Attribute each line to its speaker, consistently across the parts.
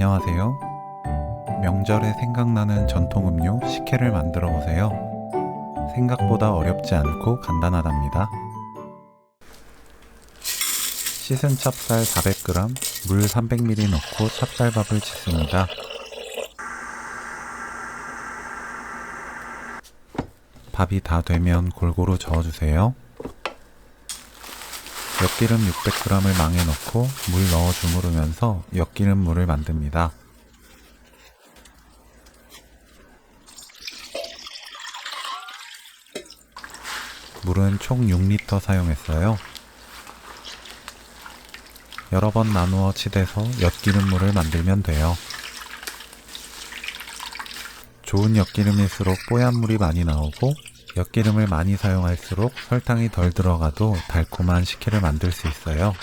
Speaker 1: 안녕하세요. 명절에 생각나는 전통 음료 식혜를 만들어 보세요. 생각보다 어렵지 않고 간단하답니다. 씻은 찹쌀 400g, 물 300ml 넣고 찹쌀밥을 짓습니다. 밥이 다 되면 골고루 저어주세요. 엿기름 600g을 망에 넣고 물 넣어 주무르면서 엿기름 물을 만듭니다. 물은 총 6리터 사용했어요. 여러 번 나누어 치대서 엿기름물을 만들면 돼요. 좋은 엿기름일수록 뽀얀 물이 많이 나오고 엿기름을 많이 사용할수록 설탕이 덜 들어가도 달콤한 식혜를 만들 수 있어요.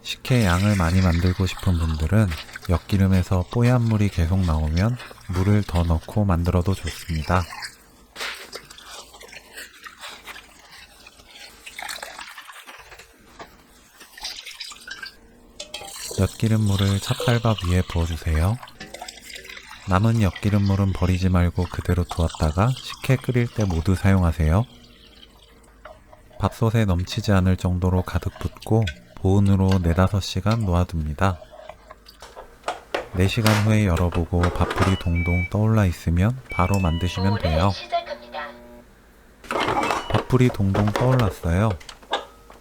Speaker 1: 식혜 양을 많이 만들고 싶은 분들은 엿기름에서 뽀얀 물이 계속 나오면 물을 더 넣고 만들어도 좋습니다. 엿기름물을 찹쌀밥 위에 부어주세요. 남은 엿기름물은 버리지 말고 그대로 두었다가 식혜 끓일 때 모두 사용하세요. 밥솥에 넘치지 않을 정도로 가득 붓고 보온으로 4-5시간 놓아둡니다. 4시간 후에 열어보고 밥풀이 동동 떠올라 있으면 바로 만드시면 돼요. 밥풀이 동동 떠올랐어요.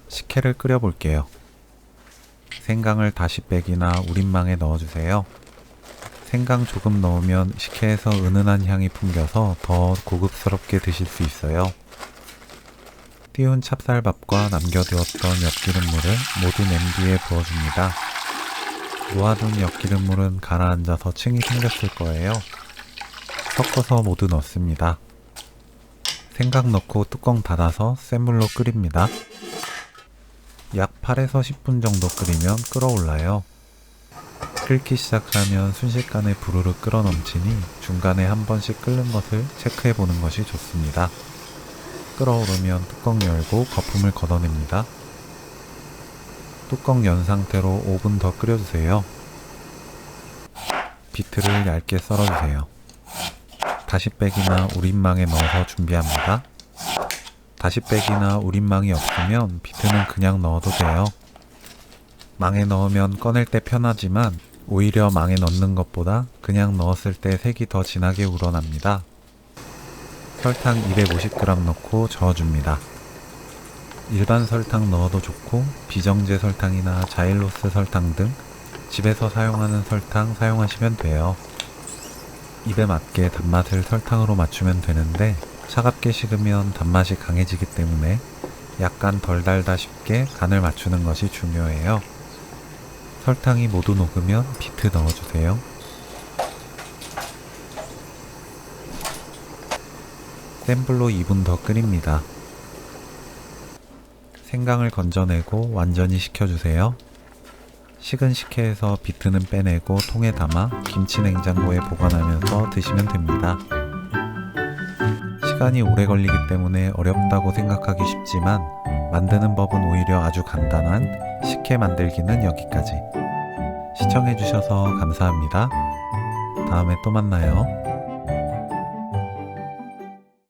Speaker 1: 식혜를 끓여볼게요. 생강을 다시 빼기나 우린망에 넣어주세요. 생강 조금 넣으면 식혜에서 은은한 향이 풍겨서 더 고급스럽게 드실 수 있어요. 띄운 찹쌀밥과 남겨두었던 엿기름물을 모두 냄비에 부어줍니다. 놓아둔 엿기름물은 가라앉아서 층이 생겼을 거예요. 섞어서 모두 넣습니다. 생강 넣고 뚜껑 닫아서 센 불로 끓입니다. 약 8에서 10분 정도 끓이면 끓어올라요. 끓기 시작하면 순식간에 부르르 끓어 넘치니 중간에 한 번씩 끓는 것을 체크해 보는 것이 좋습니다. 끓어오르면 뚜껑 열고 거품을 걷어냅니다. 뚜껑 연 상태로 5분 더 끓여주세요. 비트를 얇게 썰어주세요. 다시빼기나 우린망에 넣어서 준비합니다. 다시빼기나 우린망이 없으면 비트는 그냥 넣어도 돼요. 망에 넣으면 꺼낼 때 편하지만 오히려 망에 넣는 것보다 그냥 넣었을 때 색이 더 진하게 우러납니다. 설탕 250g 넣고 저어줍니다. 일반 설탕 넣어도 좋고 비정제 설탕이나 자일로스 설탕 등 집에서 사용하는 설탕 사용하시면 돼요. 입에 맞게 단맛을 설탕으로 맞추면 되는데 차갑게 식으면 단맛이 강해지기 때문에 약간 덜 달다 싶게 간을 맞추는 것이 중요해요. 설탕이 모두 녹으면 비트 넣어주세요. 센 불로 2분 더 끓입니다. 생강을 건져내고 완전히 식혀주세요. 식은 식혜에서 비트는 빼내고 통에 담아 김치 냉장고에 보관하면서 드시면 됩니다. 시간이 오래 걸리기 때문에 어렵다고 생각하기 쉽지만 만드는 법은 오히려 아주 간단한 식혜 만들기는 여기까지. 시청해주셔서 감사합니다. 다음에 또 만나요.